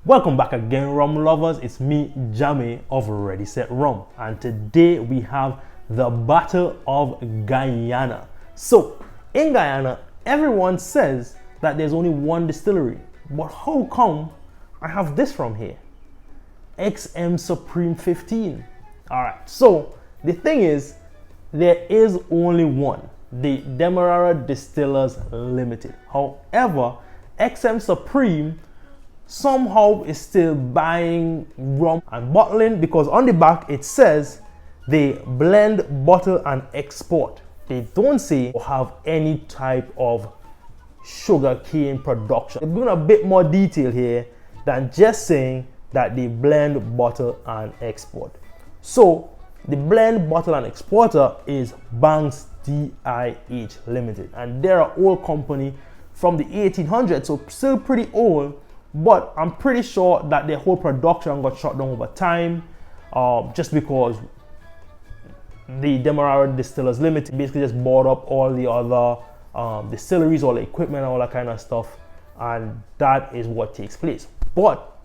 Welcome back again, rum lovers. It's me, Jamie of Ready Set Rum, and today we have the Battle of Guyana. So, in Guyana, everyone says that there's only one distillery, but how come I have this from here? XM Supreme 15. Alright, so the thing is, there is only one, the Demerara Distillers Limited. However, XM Supreme somehow is still buying rum and bottling, because on the back it says they blend, bottle and export. They don't say or have any type of sugar cane production. They've given a bit more detail here than just saying that they blend, bottle and export. So the blend, bottle and exporter is Banks DIH Limited, and they're an old company from the 1800s, so still pretty old. But I'm pretty sure that their whole production got shut down over time, just because the Demerara Distillers Limited basically just bought up all the other distilleries, all the equipment, all that kind of stuff, and that is what takes place. But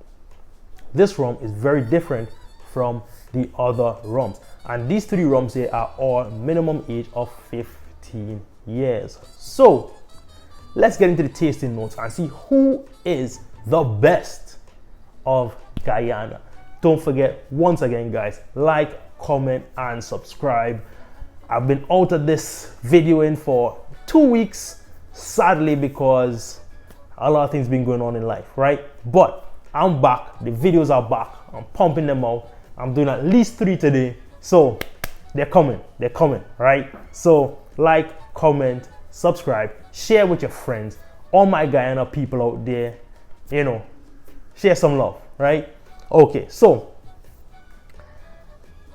this rum is very different from the other rums, and these three rums here are all minimum age of 15 years. So let's get into the tasting notes and see who is the best of Guyana. Don't forget, once again guys, like, comment and subscribe. I've been out of this videoing for 2 weeks, sadly, because a lot of things been going on in life, right? But I'm back, the videos are back, I'm pumping them out. I'm doing at least 3 today, so they're coming, right? So like, comment, subscribe, share with your friends, all my Guyana people out there. You know, share some love, right? Okay, so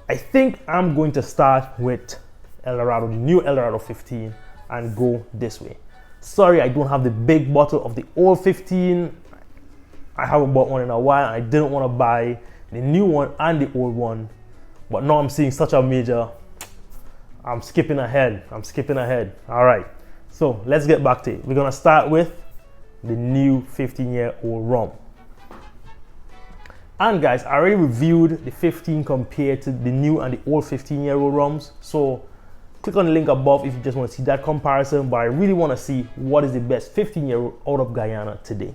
I think I'm going to start with El Dorado, the new El Dorado 15, and go this way. Sorry, I don't have the big bottle of the old 15. I haven't bought one in a while. I didn't want to buy the new one and the old one, but now I'm seeing such a major. I'm skipping ahead. All right, so let's get back to it. We're gonna start with the new 15-year-old rum. And guys, I already reviewed the 15 compared to the new and the old 15-year-old rums, so click on the link above if you just want to see that comparison. But I really want to see what is the best 15-year-old out of Guyana today.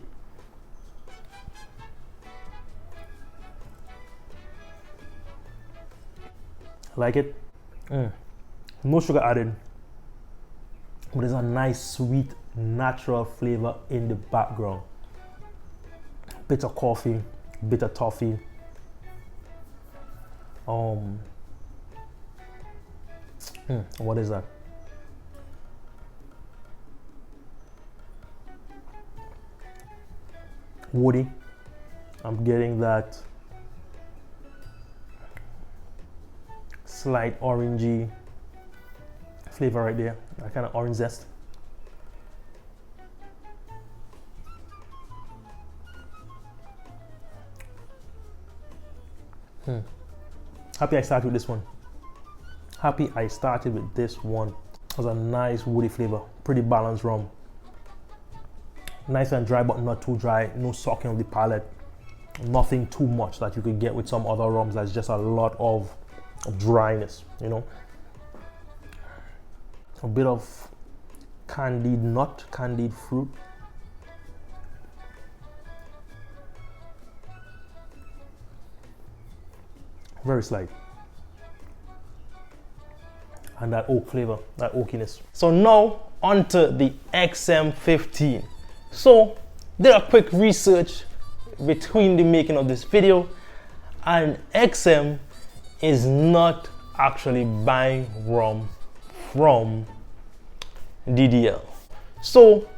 Like it? No sugar added, but there's a nice sweet natural flavor in the background. Bit of coffee, bit of toffee. What is that? Woody. I'm getting that slight orangey flavor right there, that kind of orange zest. Happy I started with this one. It was a nice woody flavor, pretty balanced rum. Nice and dry, but not too dry. No sucking of the palate. Nothing too much that you could get with some other rums. That's just a lot of dryness, you know. A bit of candied nut, candied fruit. Very slight. And that oak flavor, that oakiness. So now onto the XM15. So did a quick research between the making of this video, and XM is not actually buying rum from DDL. So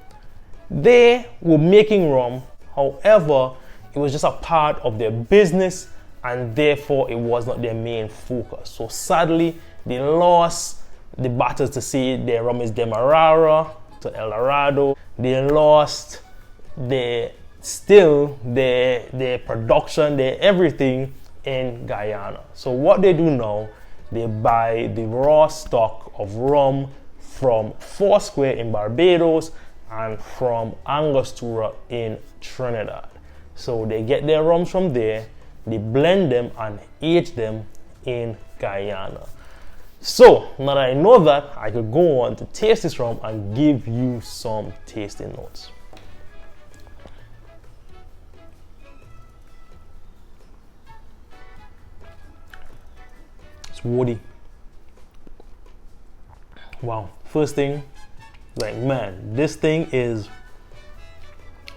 they were making rum, however, it was just a part of their business, and therefore it was not their main focus. So sadly, they lost the battles to say their rum is Demerara to El Dorado. They lost their production, their everything in Guyana. So what they do now, they buy the raw stock of rum from Foursquare in Barbados and from Angostura in Trinidad. So they get their rums from there, they blend them and age them in Guyana. So now that I know that, I could go on to taste this rum and give you some tasting notes. It's woody. Wow. First thing, like, man, this thing is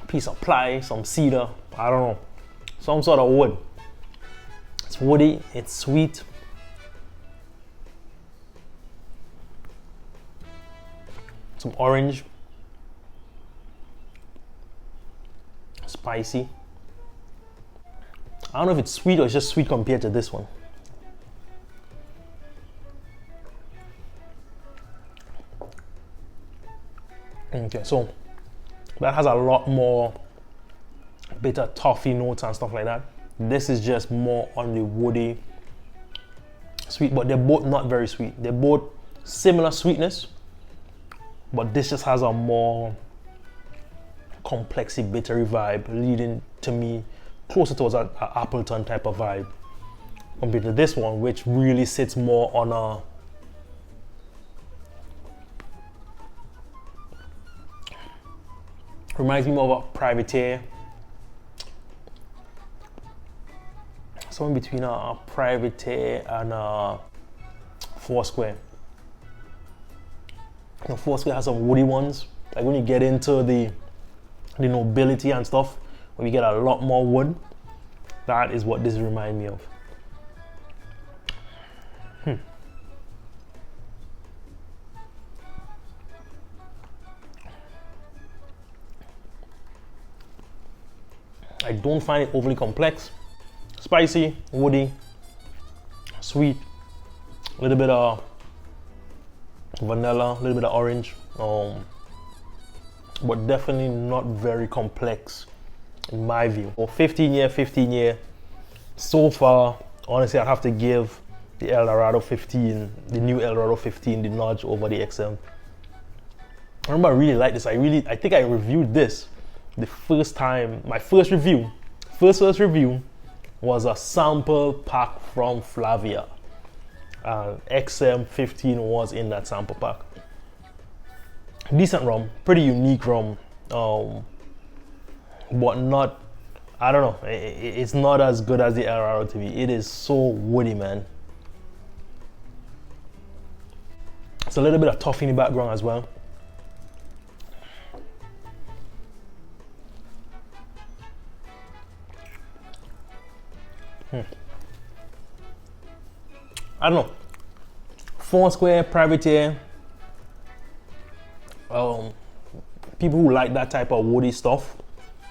a piece of ply, some cedar, I don't know, some sort of wood. It's woody, it's sweet. Some orange, spicy. I don't know if it's sweet or it's just sweet compared to this one. Okay, so that has a lot more bitter toffee notes and stuff like that. This is just more on the woody sweet, but they're both not very sweet. They're both similar sweetness, but this just has a more complexy, bittery vibe, leading to me closer towards an Appleton type of vibe compared to this one, which really sits more on a reminds me more of a privateer, somewhere between a privateer and a Foursquare. You know, Foursquare has some woody ones. Like when you get into the nobility and stuff, when you get a lot more wood, that is what this reminds me of. I don't find it overly complex. Spicy, woody, sweet, a little bit of vanilla, a little bit of orange, but definitely not very complex in my view. For 15 year, so far, honestly, I'd have to give the Dorado 15, the new Dorado 15, the nudge over the XM. I remember I really liked this. I think I reviewed this the first time. My first review was a sample pack from Flavia. XM 15 was in that sample pack. Decent rum, pretty unique rum, but not, I don't know, it's not as good as the Dorado to me. It is so woody, man. It's a little bit of toffee in the background as well. I don't know. Foursquare, privateer, people who like that type of woody stuff,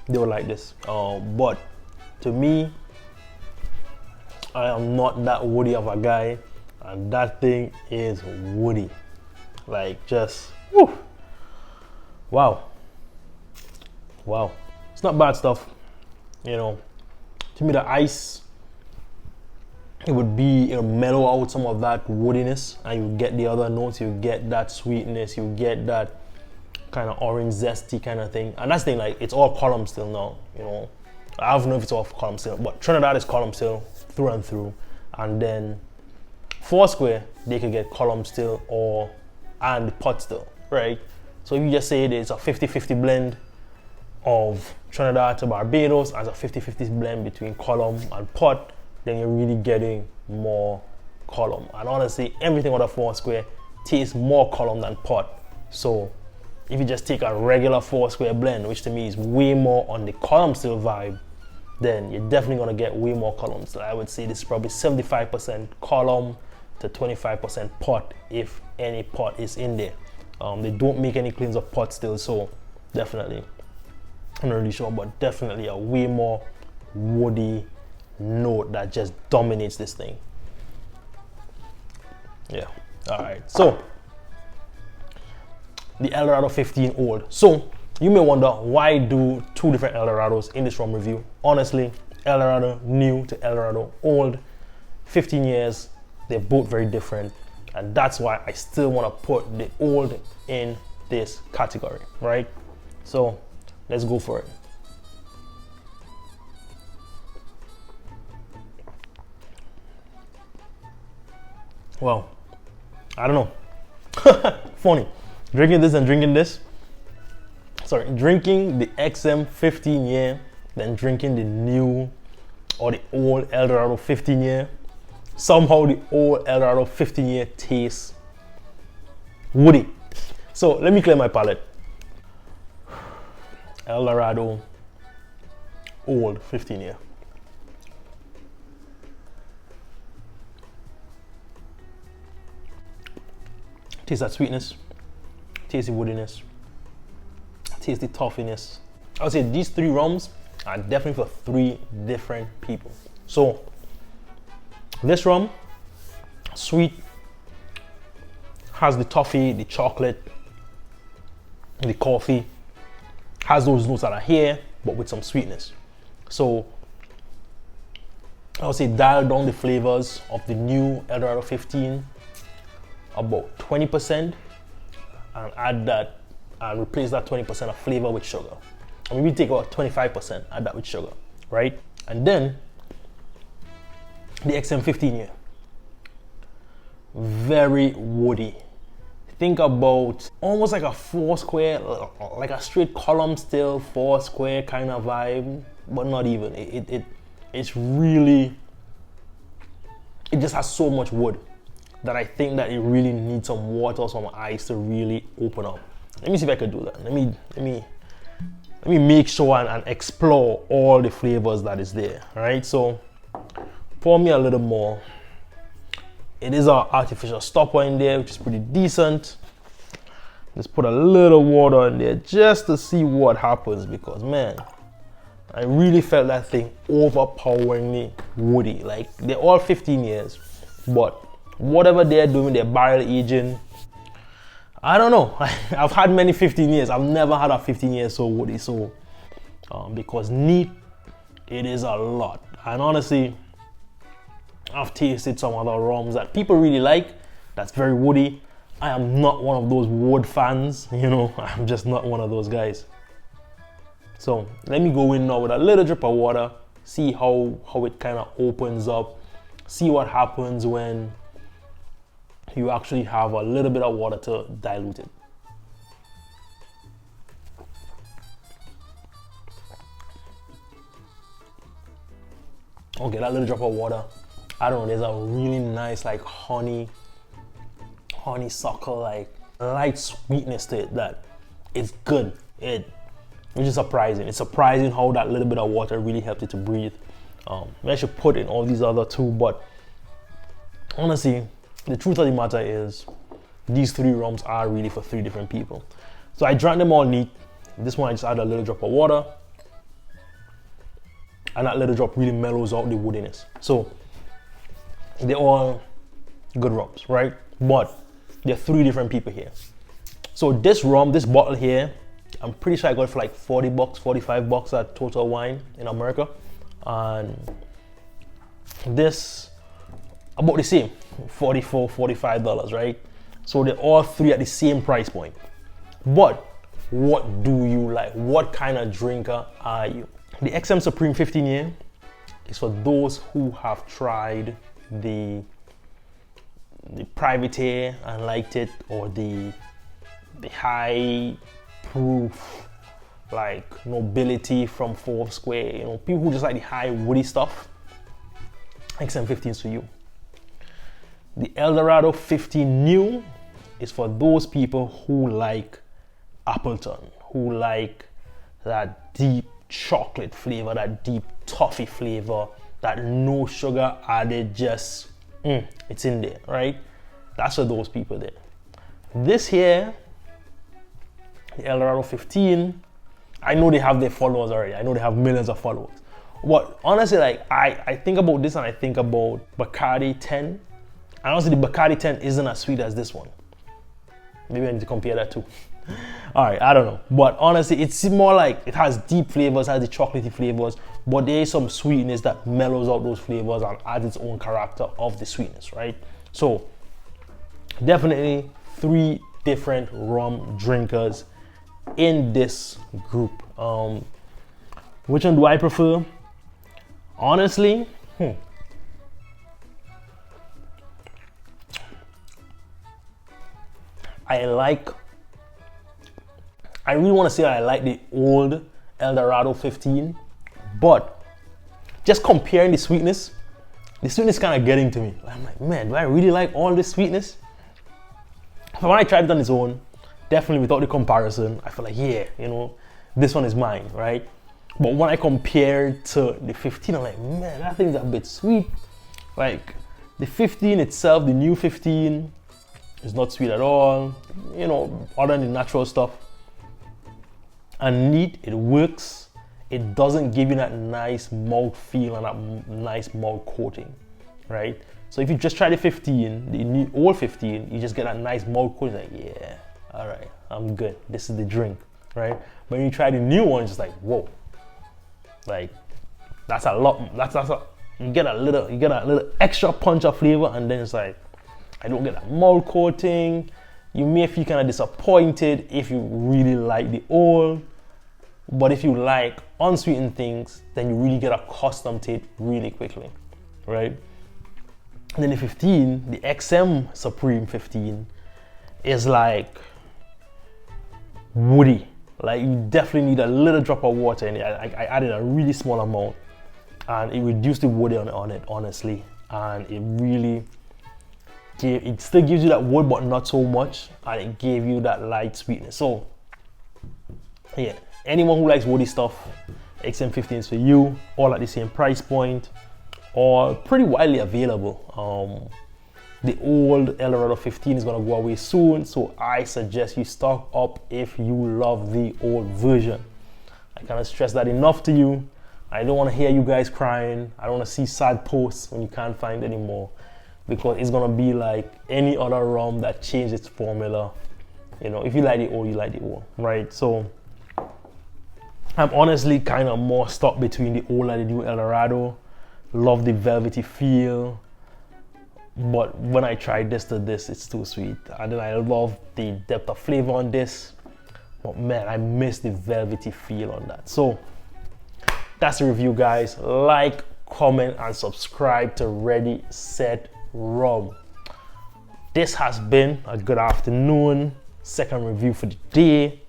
they will like this. But to me, I am not that woody of a guy, and that thing is woody. Like, just, whew. Wow. It's not bad stuff, you know. To me, the ice, it would be, it'll mellow out some of that woodiness, and you get the other notes. You get that sweetness, you get that kind of orange zesty kind of thing. And that's the thing, like, it's all column still now, you know. I don't know if it's all column still, but Trinidad is column still through and through. And then Foursquare, they could get column still and pot still, right? So if you just say it's a 50-50 blend of Trinidad to Barbados as a 50-50 blend between column and pot, then you're really getting more column. And honestly, everything out of Foursquare tastes more column than pot. So if you just take a regular Foursquare blend, which to me is way more on the column still vibe, then you're definitely gonna get way more columns. So I would say this is probably 75% column to 25% pot, if any pot is in there. They don't make any claims of pot still, so definitely, I'm not really sure, but definitely a way more woody note that just dominates this thing. Yeah. All right. So the Dorado 15 old. So you may wonder, why do two different Dorados in this rum review? Honestly, Dorado new to Dorado old, 15 years. They're both very different, and that's why I still want to put the old in this category, right? So let's go for it. Well, I don't know. Funny. Drinking this and drinking this. Sorry, drinking the XM 15 year, then drinking the new or the old El Dorado 15 year. Somehow the old El Dorado 15 year tastes woody. So let me clear my palate. El Dorado old 15 year. Taste that sweetness, taste the woodiness, taste the toughiness. I would say these three rums are definitely for three different people. So this rum, sweet, has the toffee, the chocolate, the coffee, has those notes that are here, but with some sweetness. So I would say dial down the flavors of the new El Dorado 15 about 20% and add that and replace that 20% of flavor with sugar. I mean, we take about 25%, add that with sugar, right? And then the XM15 here, very woody. Think about almost like a four square, like a straight column still, four square kind of vibe, but not even. It's really, it just has so much wood that I think that it really needs some water or some ice to really open up. Let me see if I can do that. Let me make sure and explore all the flavors that is there. All right, so pour me a little more. It is our artificial stopper in there, which is pretty decent. Just put a little water in there just to see what happens, because man, I really felt that thing overpoweringly woody. Like, they're all 15 years, but whatever they're doing, their barrel aging, I don't know. I've had many 15 years. I've never had a 15 years so woody. So because neat, it is a lot. And honestly, I've tasted some other rums that people really like that's very woody. I am not one of those wood fans, you know. I'm just not one of those guys. So let me go in now with a little drip of water, see how it kind of opens up, see what happens when you actually have a little bit of water to dilute it. Okay, that little drop of water, I don't know, there's a really nice like honeysuckle, like light sweetness to it that it's good. Which is surprising. It's surprising how that little bit of water really helped it to breathe. I should put in all these other two, but honestly, the truth of the matter is these three rums are really for three different people. So I drank them all neat. This one I just add a little drop of water, and that little drop really mellows out the woodiness. So they're all good rums, right? But there are three different people here. So this rum, this bottle here, I'm pretty sure I got it for like 40 bucks, 45 bucks at Total Wine in America. And this, about the same, $44, $45, right? So they're all three at the same price point. But what do you like? What kind of drinker are you? The XM Supreme 15 year is for those who have tried the privateer and liked it, or the high proof like nobility from Fourth Square, you know, people who just like the high woody stuff. XM15 is for you. The El Dorado 15 new is for those people who like Appleton, who like that deep chocolate flavor, that deep toffee flavor, that no sugar added, just it's in there, right? That's for those people there. This here, the El Dorado 15, I know they have their followers already. I know they have millions of followers. But honestly, like I think about this and I think about Bacardi 10. And honestly, the Bacardi 10 isn't as sweet as this one. Maybe I need to compare that too. All right, I don't know. But honestly, it's more like it has deep flavors, has the chocolatey flavors, but there is some sweetness that mellows out those flavors and adds its own character of the sweetness, right? So definitely three different rum drinkers in this group. Which one do I prefer? Honestly, I really want to say I like the old El Dorado 15, but just comparing the sweetness kind of getting to me. I'm like, man, do I really like all this sweetness? But when I tried it on its own, definitely without the comparison, I feel like, yeah, you know, this one is mine, right? But when I compare to the 15, I'm like, man, that thing's a bit sweet. Like, the 15 itself, the new 15, is not sweet at all, you know, other than the natural stuff. And neat, it works. It doesn't give you that nice mouth feel and that nice mouth coating, right? So if you just try the 15, the new old 15, you just get that nice mouth coating, like, yeah, all right, I'm good. This is the drink, right? But when you try the new one, it's just like, whoa, like that's a lot. You get a little extra punch of flavor, and then it's like, I don't get that mouth coating. You may feel kind of disappointed if you really like the old. But if you like unsweetened things, then you really get accustomed to it really quickly, right? And then the 15, the XM Supreme 15, is like woody. Like you definitely need a little drop of water in it. I added a really small amount, and it reduced the wood on it, honestly. And it still gives you that wood, but not so much, and it gave you that light sweetness. So yeah, anyone who likes woody stuff, XM15 is for you. All at the same price point, or pretty widely available. The old El Dorado 15 is gonna go away soon, so I suggest you stock up if you love the old version. I cannot stress that enough to you. I don't want to hear you guys crying. I don't want to see sad posts when you can't find it anymore, because it's gonna be like any other rum that changed its formula. You know, if you like the old, you like the old, right? So I'm honestly kind of more stuck between the old and the new El Dorado. Love the velvety feel, but when I try this to this, it's too sweet. And then I love the depth of flavor on this, but man, I miss the velvety feel on that. So that's the review, guys. Like, comment, and subscribe to Ready, Set, Rum. This has been a good afternoon, second review for the day.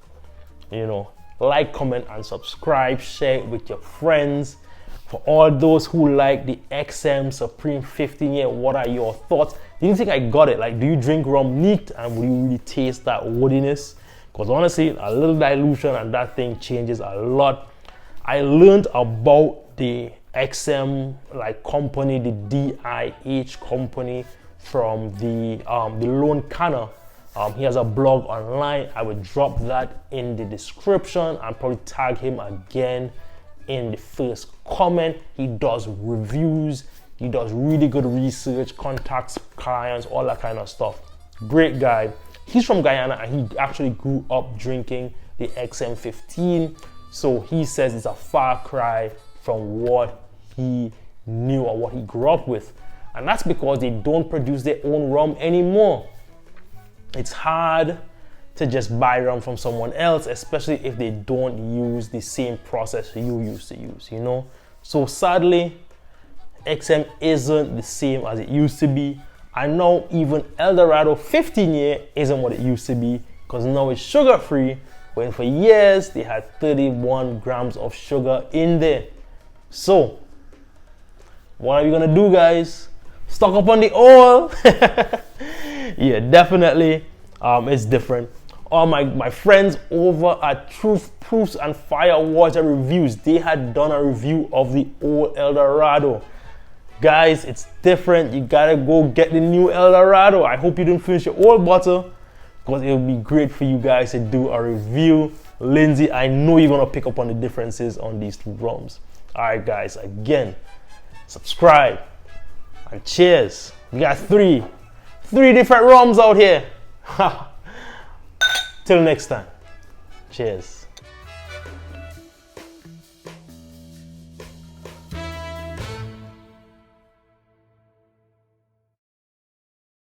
You know, like, comment, and subscribe. Share it with your friends. For all those who like the XM Supreme 15 year, what are your thoughts? Do you think I got it? Like, do you drink rum neat and will you really taste that woodiness? Because honestly, a little dilution and that thing changes a lot. I learned about the XM company, the DIH company, from the Lone Canner. He has a blog online. I will drop that in the description and probably tag him again in the first comment. He does reviews, he does really good research, contacts clients, all that kind of stuff. Great guy. He's from Guyana and he actually grew up drinking the XM15, so he says it's a far cry from what he knew or what he grew up with, and that's because they don't produce their own rum anymore. It's hard to just buy rum from someone else, especially if they don't use the same process you used to use, you know? So sadly, XM isn't the same as it used to be. I know even El Dorado 15 year isn't what it used to be, because now it's sugar free, when for years they had 31 grams of sugar in there. So what are we gonna do, guys? Stock up on the oil. Yeah, definitely. It's different. All my friends over at Truth Proofs and Firewater Reviews, they had done a review of the old El Dorado. Guys, it's different. You gotta go get the new El Dorado. I hope you didn't finish your old bottle, because it would be great for you guys to do a review. Lindsay, I know you're gonna pick up on the differences on these two rums. All right, guys, again, subscribe and cheers. We got three different rums out here. Till next time, cheers.